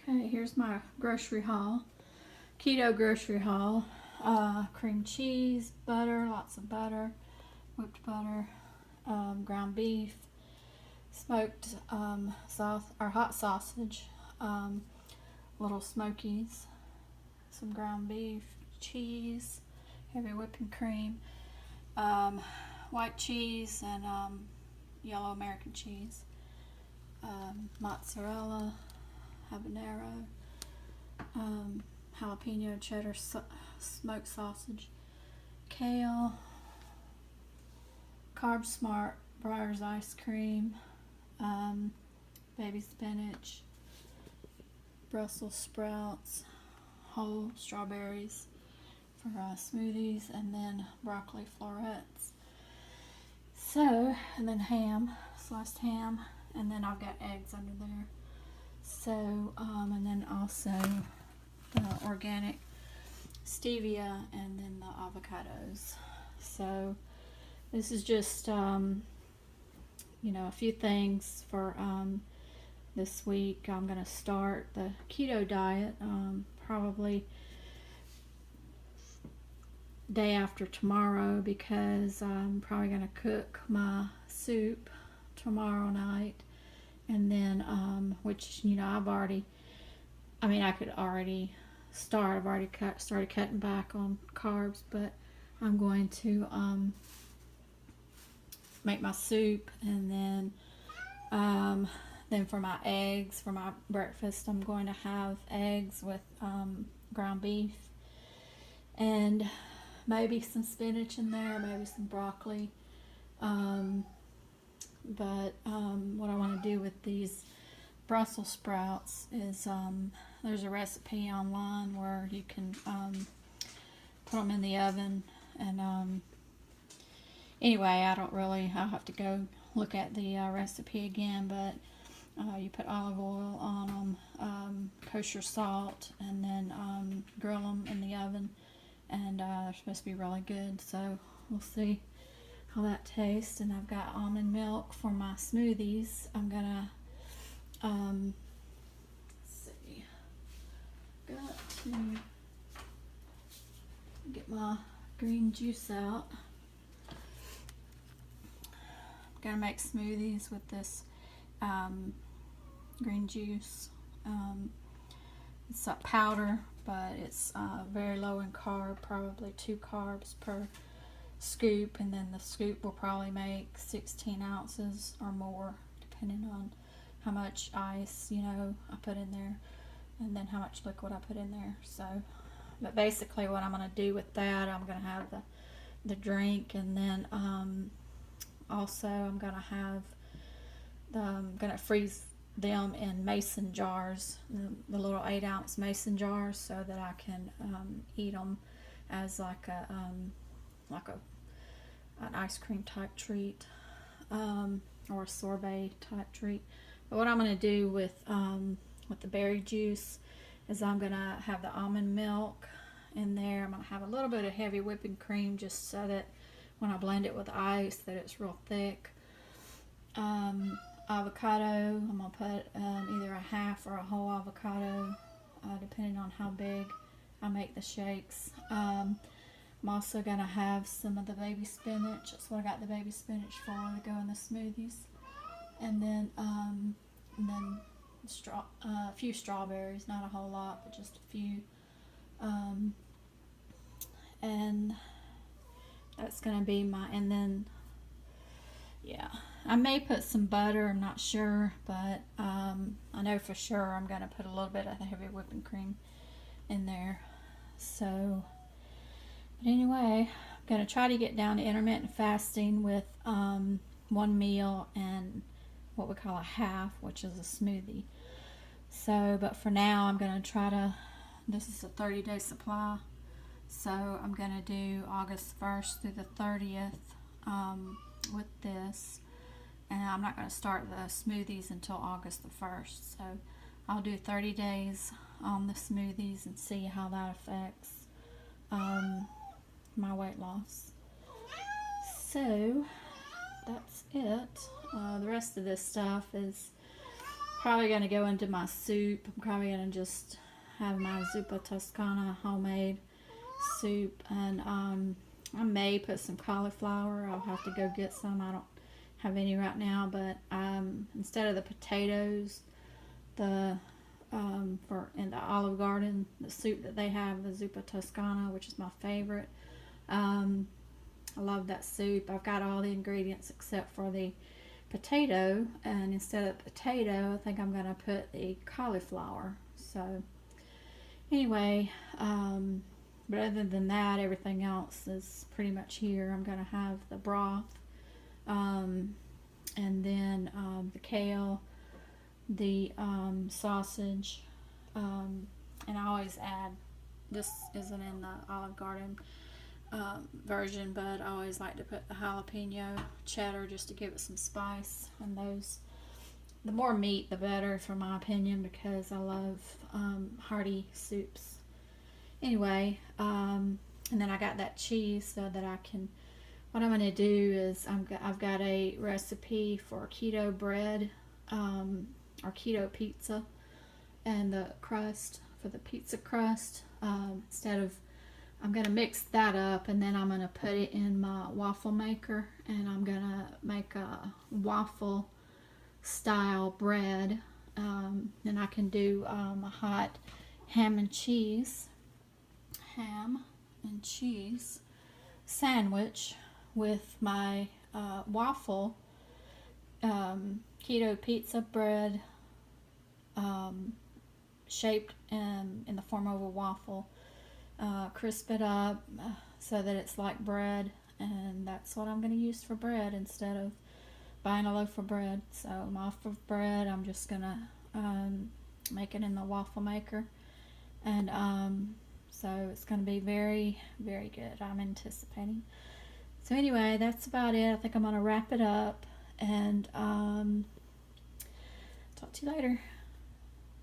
Okay, here's my grocery haul. Keto grocery haul. Cream cheese, butter, lots of butter, whipped butter, ground beef, smoked or hot sausage, little smokies, some ground beef, cheese, heavy whipping cream, white cheese, and yellow American cheese, mozzarella, habanero, jalapeno cheddar smoked sausage, kale, Carb Smart Breyers ice cream, baby spinach, Brussels sprouts, whole strawberries for smoothies, and then broccoli florets. So, and then ham, sliced ham, and then I've got eggs under there. So, and then also the organic stevia, and then the avocados. So, this is just, a few things for this week. I'm going to start the keto diet probably day after tomorrow, because I'm probably going to cook my soup tomorrow night. And then, I could already start. I've already started cutting back on carbs, but I'm going to make my soup, and then for my eggs, for my breakfast, I'm going to have eggs with ground beef, and maybe some spinach in there, maybe some broccoli. But what I want to do with these Brussels sprouts is there's a recipe online where you can put them in the oven, and anyway, I'll have to go look at the recipe again, but you put olive oil on them, kosher salt, and then grill them in the oven, and they're supposed to be really good, so we'll see how that tastes. And I've got almond milk for my smoothies. I'm gonna got to get my green juice out. I'm gonna make smoothies with this green juice. It's a powder, but it's very low in carb, probably 2 carbs per scoop, and then the scoop will probably make 16 ounces or more, depending on how much ice I put in there, and then how much liquid I put in there. So, but basically what I'm going to do with that, I'm going to have the drink, and then also I'm going to freeze them in mason jars, the little 8-ounce mason jars, so that I can eat them as like an ice cream type treat, or a sorbet type treat. But what I'm going to do with the berry juice is I'm going to have the almond milk in there. I'm going to have a little bit of heavy whipping cream, just so that when I blend it with ice, that it's real thick. Avocado, I'm going to put either a half or a whole avocado, depending on how big I make the shakes. I'm also going to have some of the baby spinach. That's what I got the baby spinach for, to go in the smoothies. And then a few strawberries, not a whole lot, but just a few. And that's going to be and then, yeah, I may put some butter, I'm not sure, but I know for sure I'm going to put a little bit of the heavy whipping cream in there. So, but anyway, I'm going to try to get down to intermittent fasting with one meal and what we call a half, which is a smoothie. So, but for now, I'm going to this is a 30-day supply, so I'm going to do August 1st through the 30th with this, and I'm not going to start the smoothies until August the 1st, so I'll do 30 days on the smoothies and see how that affects my weight loss. So that's it. The rest of this stuff is probably going to go into my soup. I'm probably going to just have my zuppa toscana homemade soup, and I may put some cauliflower. I'll have to go get some. I don't have any right now, but instead of the potatoes, the for in the Olive Garden, the soup that they have, the zuppa toscana, which is my favorite. I love that soup. I've got all the ingredients except for the potato, and instead of potato, I think I'm going to put the cauliflower. So anyway, but other than that, everything else is pretty much here. I'm going to have the broth, and then the kale, the sausage, and I always add, this isn't in the Olive Garden version, but I always like to put the jalapeno cheddar just to give it some spice. And those, the more meat the better, for my opinion, because I love hearty soups. Anyway, and then I got that cheese so that I can, what I'm going to do is I've got a recipe for keto bread, or keto pizza, and the crust for the pizza crust. I'm going to mix that up, and then I'm going to put it in my waffle maker, and I'm going to make a waffle style bread. And I can do a hot ham and cheese sandwich with my waffle keto pizza bread, shaped in the form of a waffle. Crisp it up so that it's like bread, and that's what I'm going to use for bread instead of buying a loaf of bread. So my loaf of bread, I'm just going to make it in the waffle maker, and so it's going to be very, very good. I'm anticipating. So anyway, that's about it. I think I'm going to wrap it up, and talk to you later.